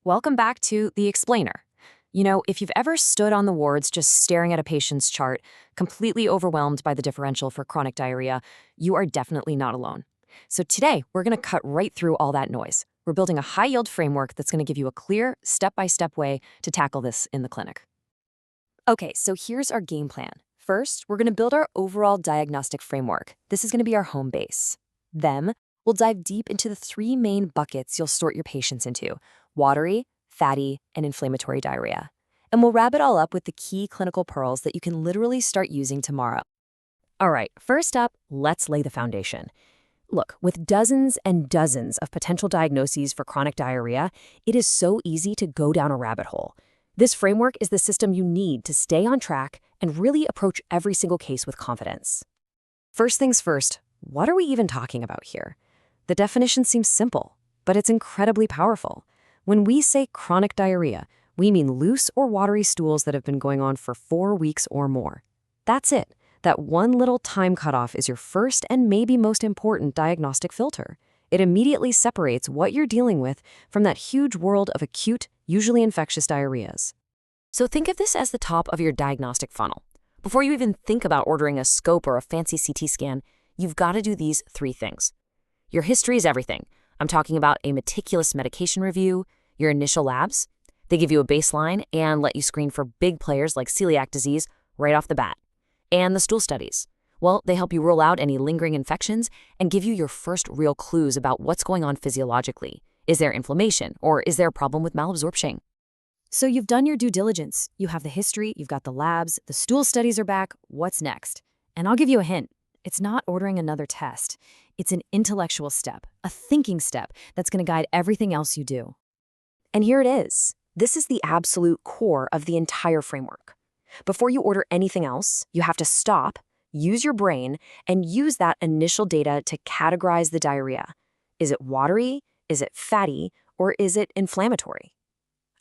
Welcome back to The Explainer. If you've ever stood on the wards just staring at a patient's chart, completely overwhelmed by the differential for chronic diarrhea, you are definitely not alone. So today, we're going to cut right through all that noise. We're building a high-yield framework that's going to give you a clear, step-by-step way to tackle this in the clinic. Okay, so here's our game plan. First, we're going to build our overall diagnostic framework. This is going to be our home base. Then, we'll dive deep into the three main buckets you'll sort your patients into: watery, fatty, and inflammatory diarrhea. And we'll wrap it all up with the key clinical pearls that you can literally start using tomorrow. All right, first up, let's lay the foundation. Look, with dozens and dozens of potential diagnoses for chronic diarrhea, it is so easy to go down a rabbit hole. This framework is the system you need to stay on track and really approach every single case with confidence. First things first, what are we even talking about here? The definition seems simple, but it's incredibly powerful. When we say chronic diarrhea, we mean loose or watery stools that have been going on for 4 weeks or more. That's it. That one little time cutoff is your first and maybe most important diagnostic filter. It immediately separates what you're dealing with from that huge world of acute, usually infectious diarrheas. So think of this as the top of your diagnostic funnel. Before you even think about ordering a scope or a fancy CT scan, you've got to do these 3 things. Your history is everything. I'm talking about a meticulous medication review, your initial labs. They give you a baseline and let you screen for big players like celiac disease right off the bat. And the stool studies. Well, they help you rule out any lingering infections and give you your first real clues about what's going on physiologically. Is there inflammation, or is there a problem with malabsorption? So you've done your due diligence. You have the history, you've got the labs, the stool studies are back. What's next? And I'll give you a hint. It's not ordering another test. It's an intellectual step, a thinking step that's going to guide everything else you do. And here it is. This is the absolute core of the entire framework. Before you order anything else, you have to stop, use your brain, and use that initial data to categorize the diarrhea. Is it watery? Is it fatty? Or is it inflammatory?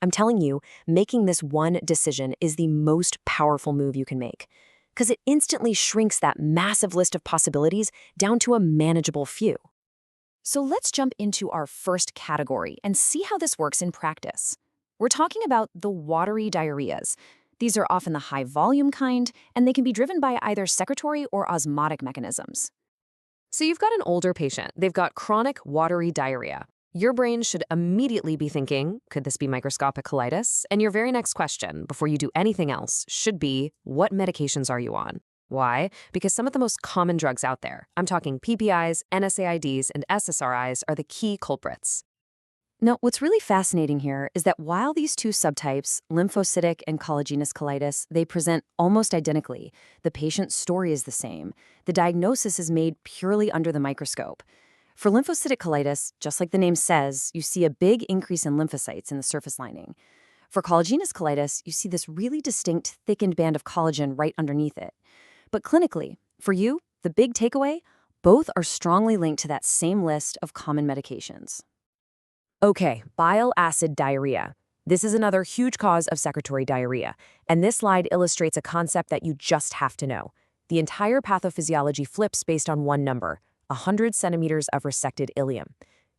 I'm telling you, making this one decision is the most powerful move you can make, because it instantly shrinks that massive list of possibilities down to a manageable few. So let's jump into our first category and see how this works in practice. We're talking about the watery diarrheas. These are often the high-volume kind, and they can be driven by either secretory or osmotic mechanisms. So you've got an older patient. They've got chronic watery diarrhea. Your brain should immediately be thinking, could this be microscopic colitis? And your very next question, before you do anything else, should be, what medications are you on? Why? Because some of the most common drugs out there, I'm talking PPIs, NSAIDs, and SSRIs, are the key culprits. Now, what's really fascinating here is that while these two subtypes, lymphocytic and collagenous colitis, they present almost identically, the patient's story is the same. The diagnosis is made purely under the microscope. For lymphocytic colitis, just like the name says, you see a big increase in lymphocytes in the surface lining. For collagenous colitis, you see this really distinct thickened band of collagen right underneath it. But clinically, for you, the big takeaway, both are strongly linked to that same list of common medications. Okay, bile acid diarrhea. This is another huge cause of secretory diarrhea, and this slide illustrates a concept that you just have to know. The entire pathophysiology flips based on one number, 100 centimeters of resected ileum.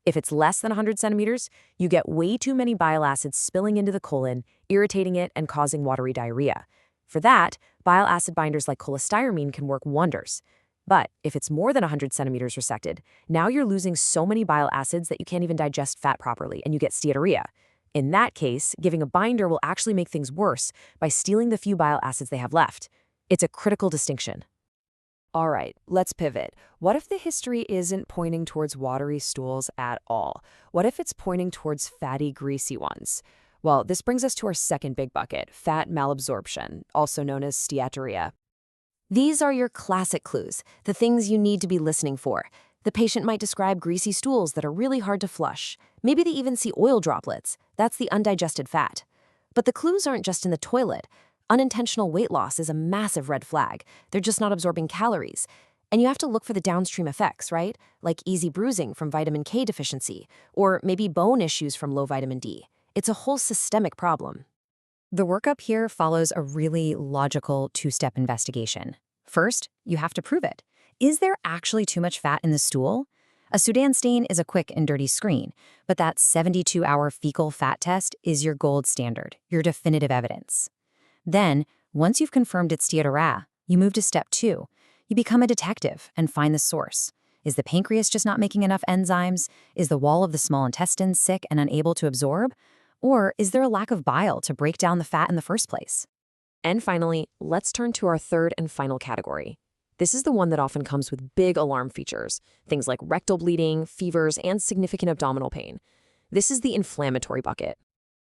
If it's less than 100 centimeters, you get way too many bile acids spilling into the colon, irritating it and causing watery diarrhea. For that, bile acid binders like cholestyramine can work wonders. But if it's more than 100 centimeters resected, now you're losing so many bile acids that you can't even digest fat properly, and you get steatorrhea. In that case, giving a binder will actually make things worse by stealing the few bile acids they have left. It's a critical distinction. All right, let's pivot. What if the history isn't pointing towards watery stools at all? What if it's pointing towards fatty, greasy ones? Well, this brings us to our second big bucket, fat malabsorption, also known as steatorrhea. These are your classic clues, the things you need to be listening for. The patient might describe greasy stools that are really hard to flush. Maybe they even see oil droplets. That's the undigested fat. But the clues aren't just in the toilet. Unintentional weight loss is a massive red flag. They're just not absorbing calories. And you have to look for the downstream effects, right? Like easy bruising from vitamin K deficiency, or maybe bone issues from low vitamin D. It's a whole systemic problem. The workup here follows a really logical 2-step investigation. First, you have to prove it. Is there actually too much fat in the stool? A Sudan stain is a quick and dirty screen, but that 72-hour fecal fat test is your gold standard, your definitive evidence. Then, once you've confirmed it's diarrhea, you move to step 2. You become a detective and find the source. Is the pancreas just not making enough enzymes? Is the wall of the small intestine sick and unable to absorb? Or is there a lack of bile to break down the fat in the first place? And finally, let's turn to our third and final category. This is the one that often comes with big alarm features, things like rectal bleeding, fevers, and significant abdominal pain. This is the inflammatory bucket.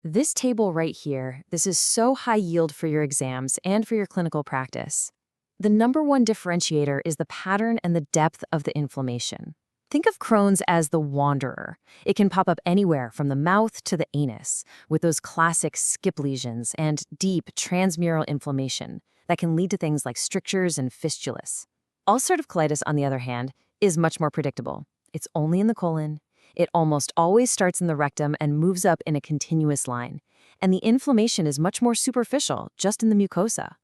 This table right here, this is so high yield for your exams and for your clinical practice. The number one differentiator is the pattern and the depth of the inflammation. Think of Crohn's as the wanderer. It can pop up anywhere from the mouth to the anus, with those classic skip lesions and deep transmural inflammation that can lead to things like strictures and fistulas. Ulcerative colitis, on the other hand, is much more predictable. It's only in the colon. It almost always starts in the rectum and moves up in a continuous line. And the inflammation is much more superficial, just in the mucosa.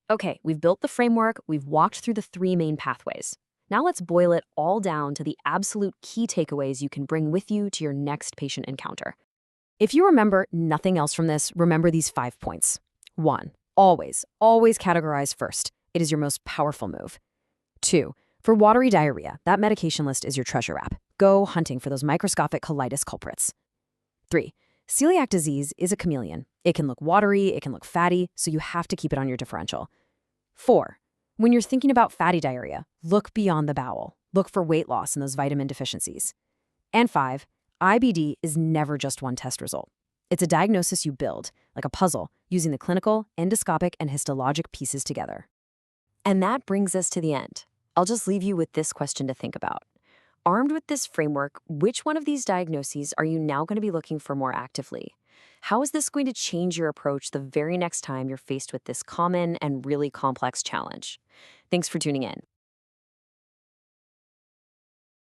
Okay, we've built the framework, we've walked through the 3 main pathways. Now let's boil it all down to the absolute key takeaways you can bring with you to your next patient encounter. If you remember nothing else from this, remember these 5 points. 1. Always categorize first. It is your most powerful move. 2. For watery diarrhea, that medication list is your treasure map. Go hunting for those microscopic colitis culprits. 3. Celiac disease is a chameleon. It can look watery, it can look fatty, so you have to keep it on your differential. 4. When you're thinking about fatty diarrhea, look beyond the bowel. Look for weight loss and those vitamin deficiencies. And 5. IBD is never just one test result. It's a diagnosis you build, like a puzzle, using the clinical, endoscopic, and histologic pieces together. And that brings us to the end. I'll just leave you with this question to think about. Armed with this framework, which one of these diagnoses are you now going to be looking for more actively? How is this going to change your approach the very next time you're faced with this common and really complex challenge? Thanks for tuning in.